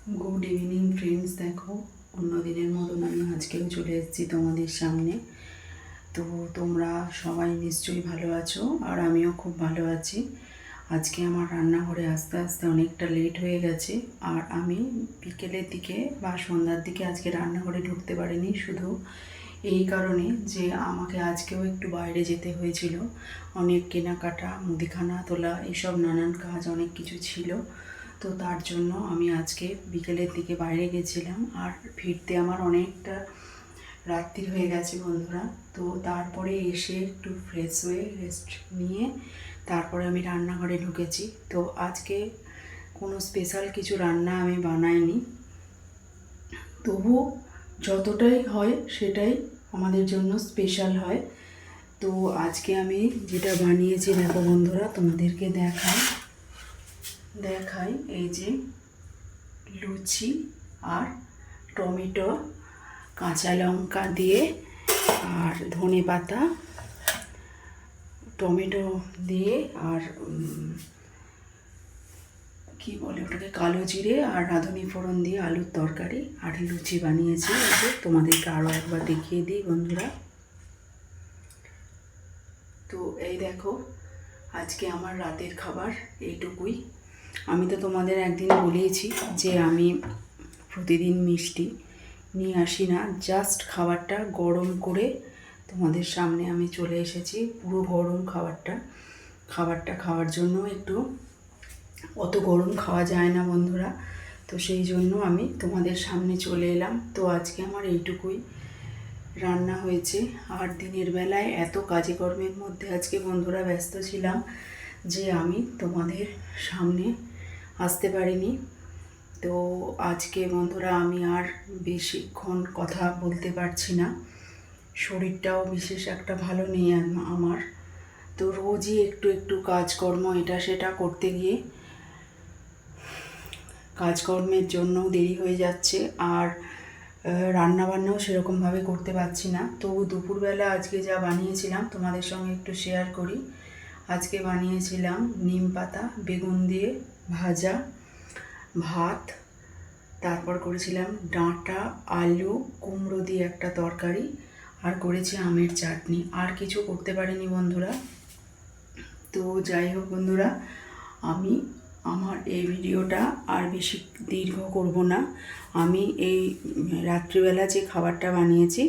Good evening friends. देखो अन्य दिन मतन आमी आजकेও चले एसेছি তোমাদের সামনে। তো তোমরা সবাই নিশ্চয়ই ভালো আছো আর আমিও খুব ভালো আছি। আজকে আমার রান্নাঘরে আস্তে আস্তে অনেকটা লেট হয়ে গেছে আর আমি বিকেলের দিকে বা সন্ধ্যার দিকে আজকে রান্নাঘরে ঢুকতে পারিনি, শুধু এই কারণে যে আমাকে আজকেও একটু বাইরে যেতে হয়েছিল। অনেক কেনাকাটা, মুদিখানা তোলা, এইসব নানান কাজ অনেক কিছু ছিল। তো তার জন্য আমি আজকে বিকেলের দিকে বাইরে গেছিলাম আর ফিরতে আমার অনেকটা রাত্রি হয়ে গেছে বন্ধুরা। তো তারপরে এসে একটু ফ্রেশ হয়ে রেস্ট নিয়ে তারপরে আমি রান্নাঘরে ঢুকেছি। তো আজকে কোনো স্পেশাল কিছু রান্না আমি বানাইনি, তবু যতটাই হয় সেটাই আমাদের জন্য স্পেশাল হয়। তো আজকে আমি যেটা বানিয়েছি দেখো বন্ধুরা, তোমাদেরকে দেখাই এই যে লুচি আর টমেটো, কাঁচা লঙ্কা দিয়ে আর ধনে পাতা, টমেটো দিয়ে আর কি বলে ওটাকে, কালো জিরে আর রাঁধুনি ফোড়ন দিয়ে আলুর তরকারি আর লুচি বানিয়েছি। এই যে তোমাদেরকে আরও একবার দেখিয়ে দিই বন্ধুরা। তো এই দেখো আজকে আমার রাতের খাবার এইটুকুই। আমি তো তোমাদের একদিন বলেইছি যে আমি প্রতিদিন মিষ্টি নিয়ে আসি না, জাস্ট খাবারটা গরম করে তোমাদের সামনে আমি চলে এসেছি। পুরো গরম খাবারটা খাওয়ার জন্য একটু অত গরম খাওয়া যায় না বন্ধুরা, তো সেই জন্য আমি তোমাদের সামনে চলে এলাম। তো আজকে আমার এইটুকুই রান্না হয়েছে। আর দিনের বেলায় এত কাজে কর্মের মধ্যে আজকে বন্ধুরা ব্যস্ত ছিলাম যে আমি তোমাদের সামনে আসতে পারিনি। তো আজকে বন্ধুরা আমি আর বেশিক্ষণ কথা বলতে পারছি না, শরীরটাও বিশেষ একটা ভালো নেই আমার। তো রোজই একটু একটু কাজকর্ম এটা সেটা করতে গিয়ে কাজকর্মের জন্য দেরি হয়ে যাচ্ছে আর রান্নাবান্নাও সেরকমভাবে করতে পারছি না। তো দুপুরবেলা আজকে যা বানিয়েছিলাম তোমাদের সঙ্গে একটু শেয়ার করি। আজকে বানিয়েছিলাম নিম পাতা বেগুন দিয়ে ভাজা, ভাত, তারপর করেছিলাম ডাঁটা আলু কুমড়ো দিয়ে একটা তরকারি, আর করেছি আমের চাটনি। আর কিছু করতে পারিনি বন্ধুরা। তো যাই হোক বন্ধুরা, আমি আমার এই ভিডিওটা আর বেশি দীর্ঘ করব না। আমি এই রাত্রিবেলা যে খাবারটা বানিয়েছি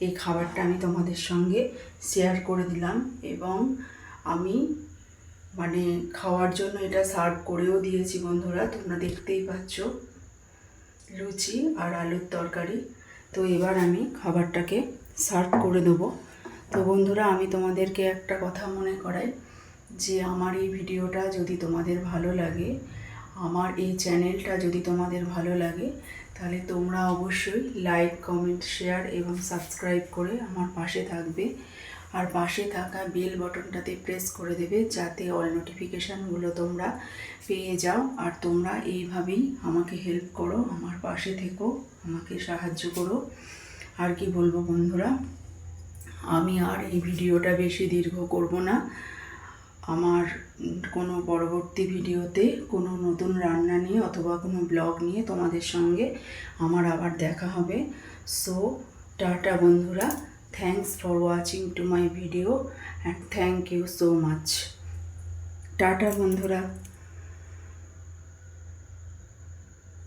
এই খাবারটা আমি তোমাদের সঙ্গে শেয়ার করে দিলাম এবং আমি মানে খাওয়ার জন্য এটা সার্ভ করেও দিয়েছি বন্ধুরা। তোমরা দেখতেই পাচ্ছ লুচি আর আলুর তরকারি। তো এবার আমি খাবারটাকে সার্ভ করে দেবো। তো বন্ধুরা আমি তোমাদেরকে একটা কথা মনে করাই যে আমার এই ভিডিওটা যদি তোমাদের ভালো লাগে, আমার এই চ্যানেলটা যদি তোমাদের ভালো লাগে, তাহলে তোমরা অবশ্যই লাইক কমেন্ট শেয়ার এবং সাবস্ক্রাইব করে আমার পাশে থাকবে আর পাশে থাকা বেল বটনটাতে প্রেস করে দেবে যাতে অল নোটিফিকেশানগুলো তোমরা পেয়ে যাও। আর তোমরা এইভাবেই আমাকে হেল্প করো, আমার পাশে থেকো, আমাকে সাহায্য করো। আর কি বলবো বন্ধুরা, আমি আর এই ভিডিওটা বেশি দীর্ঘ করব না। আমার কোনো পরবর্তী ভিডিওতে কোনো নতুন রান্না নিয়ে অথবা কোনো ব্লগ নিয়ে তোমাদের সঙ্গে আমার আবার দেখা হবে। সো টাটা বন্ধুরা, thanks for watching to my video and thank you so much. Tata বন্ধুরা।